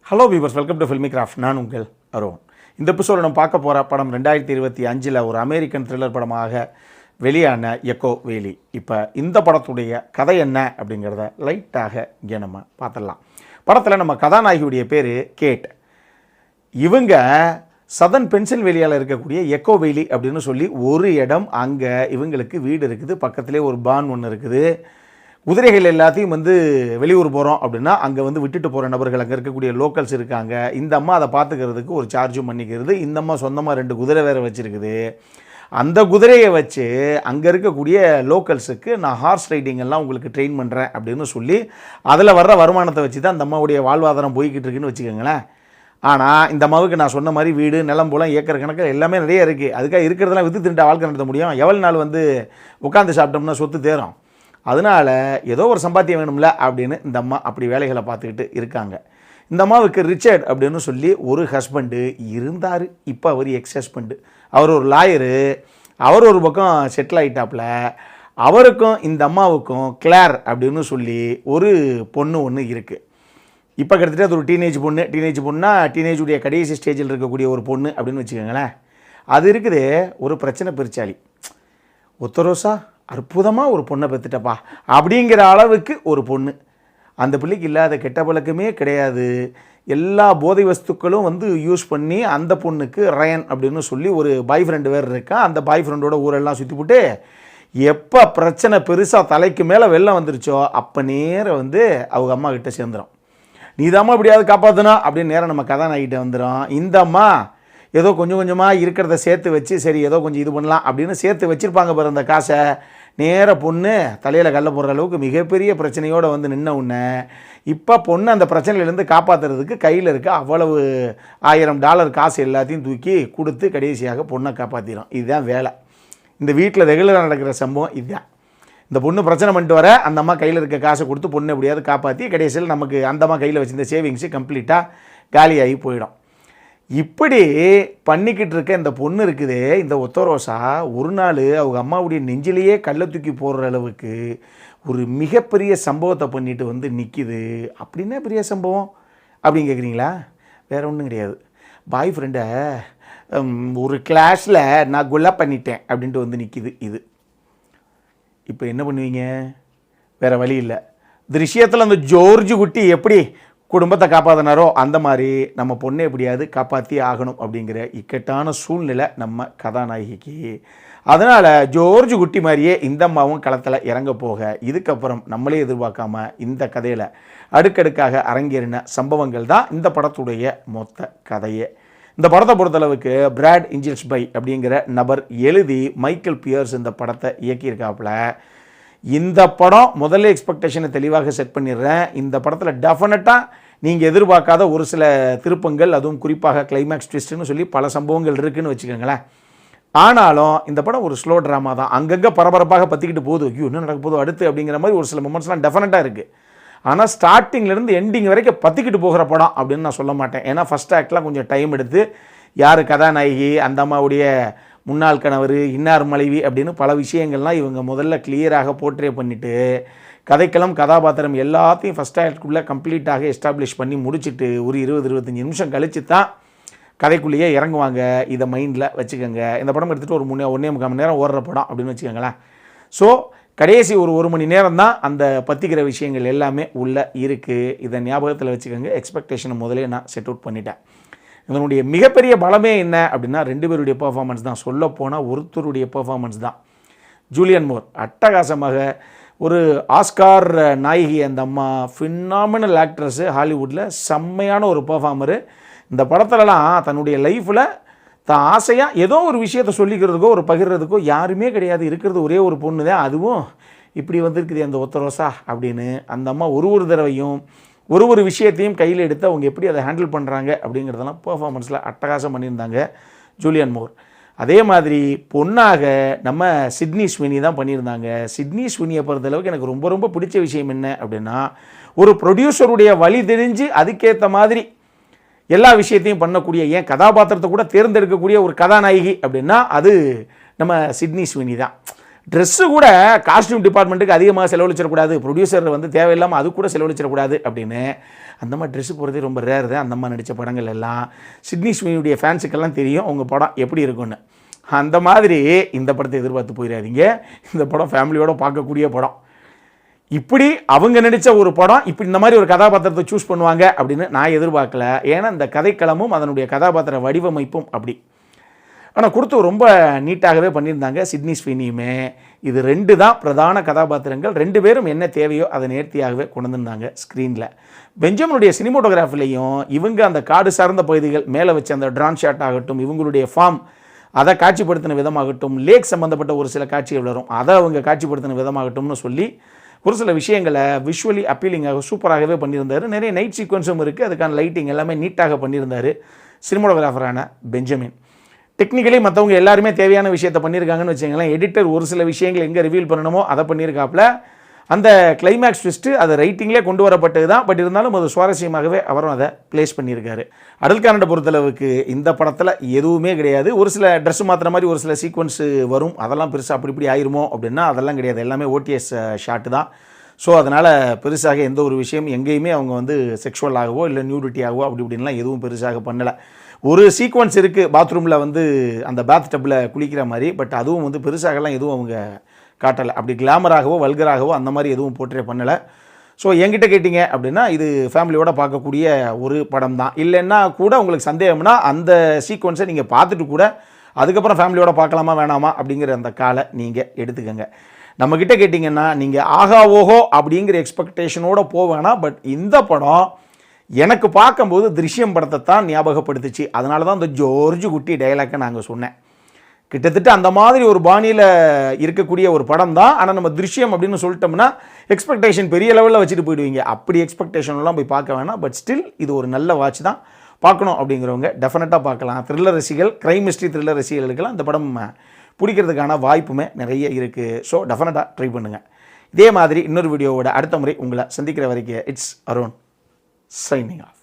Hello viewers, welcome to filmy craft. நான் உங்கள் அருண். இந்த எபிசோட நம்ம பார்க்க போகிற படம் 2025 ஒரு அமெரிக்கன் த்ரில்லர் படமாக வெளியான எக்கோ வேலி. இப்போ இந்த படத்துடைய கதை என்ன அப்படிங்கிறத லைட்டாக இங்கே நம்ம பார்த்துடலாம். படத்தில் நம்ம கதாநாயகியுடைய பேர் கேட். இவங்க சதன் பென்சில்வேலியாவில் இருக்கக்கூடிய எக்கோ வேலி அப்படின்னு சொல்லி ஒரு இடம், அங்கே இவங்களுக்கு வீடு இருக்குது. பக்கத்துலேயே ஒரு பான் ஒன்று இருக்குது. குதிரைகள் எல்லாத்தையும் வெளியூர் போகிறோம் அப்படின்னா அங்கே விட்டுட்டு போகிற நபர்கள், அங்கே இருக்கக்கூடிய லோக்கல்ஸ் இருக்காங்க. இந்த அம்மா அதை பார்த்துக்கிறதுக்கு ஒரு சார்ஜும் பண்ணிக்கிறது. இந்த அம்மா சொந்தமாக 2 குதிரை வேறு வச்சுருக்குது. அந்த குதிரையை வச்சு அங்கே இருக்கக்கூடிய லோக்கல்ஸுக்கு நான் ஹார்ஸ் ரைடிங் எல்லாம் உங்களுக்கு ட்ரெயின் பண்ணுறேன் அப்படின்னு சொல்லி அதில் வர்ற வருமானத்தை வச்சு தான் அந்த அம்மாவுடைய வாழ்வாதாரம் போய்கிட்டு இருக்குன்னு வச்சுக்கோங்களேன். ஆனால் இந்த அம்மாவுக்கு நான் சொன்ன மாதிரி வீடு, நிலம் போல, ஏக்கர் கணக்கில் எல்லாமே நிறைய இருக்குது. அதுக்காக இருக்கிறதெல்லாம் விற்று தின்ட்டு வாழ்க்கை நடத்த முடியும்? எவ்வளோ நாள் உட்காந்து சாப்பிட்டோம்னா சொத்து தேரும். அதனால் ஏதோ ஒரு சம்பாத்தியம் வேணும்ல அப்படின்னு இந்த அம்மா அப்படி வேலைகளை பார்த்துக்கிட்டு இருக்காங்க. இந்த அம்மாவுக்கு ரிச்சர்ட் அப்படின்னு சொல்லி ஒரு ஹஸ்பண்டு இருந்தார். இப்போ அவர் எக்ஸ் ஹஸ்பண்டு. அவர் ஒரு லாயரு. அவர் ஒரு பக்கம் செட்டில் ஆகிட்டாப்புல. அவருக்கும் இந்த அம்மாவுக்கும் கிளார் அப்படின்னு சொல்லி ஒரு பொண்ணு ஒன்று இருக்குது. இப்போ கிட்டத்தட்ட அது ஒரு டீனேஜ் பொண்ணுனா டீனேஜுடைய கடைசி ஸ்டேஜில் இருக்கக்கூடிய ஒரு பொண்ணு அப்படின்னு வச்சுக்கோங்களேன். அது இருக்குது ஒரு பிரச்சனை பெருச்சாளி. ஒத்தரோசா அற்புதமாக ஒரு பொண்ணை பெற்றுட்டப்பா அப்படிங்கிற அளவுக்கு ஒரு பொண்ணு. அந்த பிள்ளைக்கு இல்லாத கெட்ட பழக்கமே கிடையாது. எல்லா போதை வஸ்துக்களும் யூஸ் பண்ணி அந்த பொண்ணுக்கு ரயன் அப்படின்னு சொல்லி ஒரு பாய் ஃப்ரெண்டு வேறு இருக்கா. அந்த பாய் ஃப்ரெண்டோட ஊரெல்லாம் சுற்றி போட்டு எப்போ பிரச்சனை பெருசாக தலைக்கு மேலே வெள்ளம் வந்துருச்சோ அப்போ நேரம் அவங்க அம்மா கிட்ட சேர்ந்துடும். நீ தாம்மா எப்படியாவது காப்பாற்றணும் அப்படின்னு நேரம் நம்ம கதாநாயகிட்ட வந்துடும். இந்த அம்மா ஏதோ கொஞ்சம் கொஞ்சமாக இருக்கிறத சேர்த்து வச்சு சரி ஏதோ கொஞ்சம் இது பண்ணலாம் அப்படின்னு சேர்த்து வச்சுருப்பாங்க பாரு. அந்த காசை நேர பொண்ணு தலையில் கல்ல போடுற அளவுக்கு மிகப்பெரிய பிரச்சனையோடு நின்ன உடனே இப்போ பொண்ணு அந்த பிரச்சனையிலேருந்து காப்பாற்றுறதுக்கு கையில் இருக்க அவ்வளவு $1000 காசு எல்லாத்தையும் தூக்கி கொடுத்து கடைசியாக பொண்ணை காப்பாற்றிடும். இதுதான் வேலை. இந்த வீட்டில் ரெகுலராக நடக்கிற சம்பவம் இதுதான். இந்த பொண்ணு பிரச்சனை பண்ணிட்டு வர அந்த அம்மா கையில் இருக்க காசை கொடுத்து பொண்ணு எப்படியாவது காப்பாற்றி கடைசியில் நமக்கு அந்த அம்மா கையில் வச்சுருந்த சேவிங்ஸு கம்ப்ளீட்டாக காலியாகி போயிடும். இப்படி பண்ணிக்கிட்டு இருக்க இந்த பொண்ணு இருக்குதே, இந்த ஒத்தரோசா, ஒரு நாள் அவங்க அம்மாவுடைய நெஞ்சிலேயே கல்லை தூக்கி போடுற அளவுக்கு ஒரு மிகப்பெரிய சம்பவத்தை பண்ணிட்டு நிற்கிது. அப்படின்னா பெரிய சம்பவம் அப்படின்னு கேட்குறீங்களா? வேறு ஒன்றும் கிடையாது. பாய் ஃப்ரெண்டை ஒரு கிளாஸில் நான் கொலை பண்ணிட்டேன் அப்படின்ட்டு நிற்கிது இது. இப்போ என்ன பண்ணுவீங்க? வேறு வழி இல்லை. இந்த விஷயத்தில் அந்த ஜோர்ஜ் குட்டி எப்படி குடும்பத்தை காப்பாற்றினாரோ அந்த மாதிரி நம்ம பொண்ணை எப்படியாவது காப்பாற்றி ஆகணும் அப்படிங்கிற இக்கட்டான சூழ்நிலை நம்ம கதாநாயகிக்கு. அதனால் ஜோர்ஜ் குட்டி மாதிரியே இந்த அம்மாவும் களத்தில் இறங்க போக இதுக்கப்புறம் நம்மளே எதிர்பார்க்காம இந்த கதையில் அடுக்கடுக்காக அரங்கேறின சம்பவங்கள் தான் இந்த படத்துடைய மொத்த கதையே. இந்த படத்தை பொறுத்தளவுக்கு பிராட் இன்ஜில்ஸ்பை அப்படிங்கிற நபர் எழுதி மைக்கேல் பியர்ஸ் இந்த படத்தை இயக்கியிருக்காப்புல. இந்த படம் முதல்ல எக்ஸ்பெக்டேஷனை தெளிவாக செட் பண்ணிடுறேன். இந்த படத்தில் டெஃபினட்டாக நீங்கள் எதிர்பார்க்காத ஒரு சில திருப்பங்கள், அதுவும் குறிப்பாக கிளைமேக்ஸ் ட்விஸ்ட்டுன்னு சொல்லி பல சம்பவங்கள் இருக்குதுன்னு வச்சுக்கோங்களேன். ஆனாலும் இந்த படம் ஒரு ஸ்லோ ட்ராமா தான். அங்கங்கே பரபரப்பாக பற்றிக்கிட்டு போகுது. ஐயோ இன்னும் நடக்க போதும் அடுத்து அப்படிங்கிற மாதிரி ஒரு சில மொமெண்ட்ஸ்லாம் டெஃபினட்டாக இருக்குது. ஆனால் ஸ்டார்டிங்லேருந்து எண்டிங் வரைக்கும் பற்றிக்கிட்டு போகிற படம் அப்படின்னு நான் சொல்ல மாட்டேன். ஏன்னா ஃபஸ்ட் ஆக்ட்லாம் கொஞ்சம் டைம் எடுத்து யார் கதாநாயகி, அந்த அம்மாவுடைய முன்னாள் கணவர், இன்னார் மனைவி அப்படின்னு பல விஷயங்கள்லாம் இவங்க முதல்ல கிளியராக போர்ட்ரே பண்ணிவிட்டு கதைக்களம், கதாபாத்திரம் எல்லாத்தையும் ஃபஸ்ட் ஆக்டுக்குள்ளே கம்ப்ளீட்டாக எஸ்டாப்ளிஷ் பண்ணி முடிச்சுட்டு ஒரு 20-25 நிமிஷம் கழித்து தான் கதைக்குள்ளேயே இறங்குவாங்க. இதை மைண்டில் வச்சுக்கோங்க. இந்த படம் எடுத்துகிட்டு ஒரு 1.5 மணி நேரம் ஓடுற படம் அப்படின்னு வச்சுக்கோங்களேன். ஸோ கடைசி ஒரு 1 மணி நேரம் தான் அந்த பற்றிக்கிற விஷயங்கள் எல்லாமே உள்ளே இருக்குது. இதை ஞாபகத்தில் வச்சுக்கோங்க. எக்ஸ்பெக்டேஷனை முதலே நான் செட் அவுட் பண்ணிட்டேன். இதனுடைய மிகப்பெரிய பலமே என்ன அப்படின்னா 2 பேருடைய பெர்ஃபார்மன்ஸ் தான். சொல்லப்போனால் ஒருத்தருடைய பெர்ஃபார்மன்ஸ் தான். ஜூலியன் மூர் அட்டகாசமாக ஒரு ஆஸ்கார் நாயகி. அந்த அம்மா ஃபினாமினல் ஆக்ட்ரஸ்ஸு. ஹாலிவுட்டில் செம்மையான ஒரு பெர்ஃபார்மரு. இந்த படத்துலலாம் தன்னுடைய லைஃப்பில் தான் ஆசையாக ஏதோ ஒரு விஷயத்தை சொல்லிக்கிறதுக்கோ ஒரு பகிர்றதுக்கோ யாருமே கிடையாது. இருக்கிறது ஒரே ஒரு பொண்ணு தான். அதுவும் இப்படி வந்திருக்குது அந்த ஒத்தரோசா அப்படின்னு அந்த அம்மா ஒரு தடவையும் ஒரு விஷயத்தையும் கையில் எடுத்து அவங்க எப்படி அதை ஹேண்டில் பண்ணுறாங்க அப்படிங்கிறதெல்லாம் பெர்ஃபார்மன்ஸில் அட்டகாசம் பண்ணியிருந்தாங்க ஜூலியன் மூர். அதே மாதிரி பொண்ணாக நம்ம சிட்னி ஸ்வினி தான் பண்ணியிருந்தாங்க. சிட்னி ஸ்வினியை பொறுத்தளவுக்கு எனக்கு ரொம்ப ரொம்ப பிடிச்ச விஷயம் என்ன அப்படின்னா, ஒரு ப்ரொடியூசருடைய வழி தெரிஞ்சு அதுக்கேற்ற மாதிரி எல்லா விஷயத்தையும் பண்ணக்கூடிய, ஏன் கதாபாத்திரத்தை கூட தேர்ந்தெடுக்கக்கூடிய ஒரு கதாநாயகி அப்படின்னா அது நம்ம சிட்னி ஸ்வினி தான். ட்ரெஸ்ஸு கூட காஸ்டியூம் டிபார்ட்மெண்ட்டுக்கு அதிகமாக செலவழிச்சிடக்கூடாது, ப்ரொடியூசர் வந்து தேவையில்லாமல் அது கூட செலவழிச்சிடக்கூடாது அப்படின்னு அந்த மாதிரி ட்ரெஸ்ஸு போகிறதே ரொம்ப ரேர் தான். அந்த மாதிரி நடித்த படங்கள் எல்லாம் சிட்னி ஸ்வினியுடைய ஃபேன்ஸுக்கெல்லாம் தெரியும் அவங்க படம் எப்படி இருக்குன்னு. அந்த மாதிரி இந்த படத்தை எதிர்பார்த்து போயிடாதீங்க. இந்த படம் ஃபேமிலியோடு பார்க்கக்கூடிய படம். இப்படி அவங்க நடித்த ஒரு படம் இப்படி இந்த மாதிரி ஒரு கதாபாத்திரத்தை சூஸ் பண்ணுவாங்க அப்படின்னு நான் எதிர்பார்க்கல. ஏன்னா இந்த கதைக்களமும் அதனுடைய கதாபாத்திர வடிவமைப்பும் அப்படி. ஆனால் கொடுத்து ரொம்ப நீட்டாகவே பண்ணியிருந்தாங்க சிட்னி ஸ்வினியுமே. இது 2 தான் பிரதான கதாபாத்திரங்கள். 2 பேரும் என்ன தேவையோ அதை நேர்த்தியாகவே கொண்டு வந்திருந்தாங்க ஸ்க்ரீனில். பெஞ்சமினுடைய சினிமோட்டோகிராஃபிலையும் இவங்க அந்த காடு சார்ந்த பகுதிகள் மேலே வச்ச அந்த ட்ரான் ஷாட் ஆகட்டும், இவங்களுடைய ஃபார்ம் அதை காட்சிப்படுத்தின விதமாகட்டும், லேக் சம்மந்தப்பட்ட ஒரு சில காட்சிகள் வரும் அதை அவங்க காட்சிப்படுத்தின விதமாகட்டும்னு சொல்லி ஒரு சில விஷயங்களை விஷுவலி அப்பீலிங்காக சூப்பராகவே பண்ணியிருந்தார். நிறைய நைட் சீக்வன்ஸும் இருக்குது, அதுக்கான லைட்டிங் எல்லாமே நீட்டாக பண்ணியிருந்தார் சினிமோட்டோகிராஃபரான பெஞ்சமின். டெக்னிக்கலி மற்றவங்க எல்லாருமே தேவையான விஷயத்தை பண்ணியிருக்காங்கன்னு வச்சுங்களேன். எடிட்டர் ஒரு சில விஷயங்கள் எங்கே ரிவீல் பண்ணணுமோ அதை பண்ணியிருக்காப்புல. அந்த கிளைமேக்ஸ் ட்விஸ்ட்டு அது ரைட்டிங்லேயே கொண்டு வரப்பட்டது தான். பட் இருந்தாலும் அது சுவாரஸ்யமாகவே அவரும் அதை பிளேஸ் பண்ணியிருக்காரு. அடல் கன்னட பொறுத்தளவுக்கு இந்த படத்தில் எதுவுமே கிடையாது. ஒரு சில ட்ரெஸ் மாற்றுற மாதிரி ஒரு சில சீக்வன்ஸு வரும், அதெல்லாம் பெருசாக அப்படி இப்படி ஆயிருமோ அப்படின்னா அதெல்லாம் கிடையாது. எல்லாமே ஓடிஎஸ் ஷாட்டு தான். ஸோ அதனால் பெருசாக எந்த ஒரு விஷயம் எங்கேயுமே அவங்க வந்து செக்ஷுவலாகவோ இல்லை நியூடிட்டியாகவோ அப்படி இப்படின்லாம் எதுவும் பெருசாக பண்ணலை. ஒரு சீக்வன்ஸ் இருக்குது பாத்ரூமில் வந்து அந்த பாத் டப்பில் குளிக்கிற மாதிரி, பட் அதுவும் வந்து பெருசாகலாம் எதுவும் அவங்க காட்டலை. அப்படி கிளாமராகவோ வல்கராகவோ அந்த மாதிரி எதுவும் போர்ட்ரே பண்ணலை. ஸோ என்கிட்ட கேட்டிங்க அப்படின்னா இது ஃபேமிலியோடு பார்க்கக்கூடிய ஒரு படம் தான். இல்லைன்னா கூட உங்களுக்கு சந்தேகம்னா அந்த சீக்வன்ஸை நீங்கள் பார்த்துட்டு கூட அதுக்கப்புறம் ஃபேமிலியோட பார்க்கலாமா வேணாமா அப்படிங்கிற அந்த காலை நீங்கள் எடுத்துக்கங்க. நம்மக்கிட்ட கேட்டிங்கன்னா நீங்கள் ஆகா ஓஹோ அப்படிங்கிற எக்ஸ்பெக்டேஷனோடு போவேனா. பட் இந்த படம் எனக்கு பார்க்கும்போது திருஷ்யம் படத்தை தான் ஞாபகப்படுத்துச்சு. அதனால தான் இந்த ஜோர்ஜு குட்டி டைலாக்கை நாங்கள் சொன்னேன். கிட்டத்தட்ட அந்த மாதிரி ஒரு பாணியில் இருக்கக்கூடிய ஒரு படம் தான். ஆனால் நம்ம திருஷ்யம் அப்படின்னு சொல்லிட்டோம்னா எக்ஸ்பெக்டேஷன் பெரிய லெவலில் வச்சுட்டு போயிடுவீங்க. அப்படி எக்ஸ்பெக்டேஷன்லாம் போய் பார்க்க வேணாம். பட் ஸ்டில் இது ஒரு நல்ல வாட்ச் தான். பார்க்கணும் அப்படிங்கிறவங்க டெஃபினட்டாக பார்க்கலாம். த்ரில்லர் ரசிகள், கிரைம் மிஸ்ட்ரி த்ரில்லர் ரசிகளுக்கெல்லாம் இந்த படம் பிடிக்கிறதுக்கான வாய்ப்புமே நிறைய இருக்குது. ஸோ டெஃபினட்டாக ட்ரை பண்ணுங்கள். இதே மாதிரி இன்னொரு வீடியோவோட அடுத்த முறை உங்களை சந்திக்கிற வரைக்கும் இட்ஸ் அருண் signing off.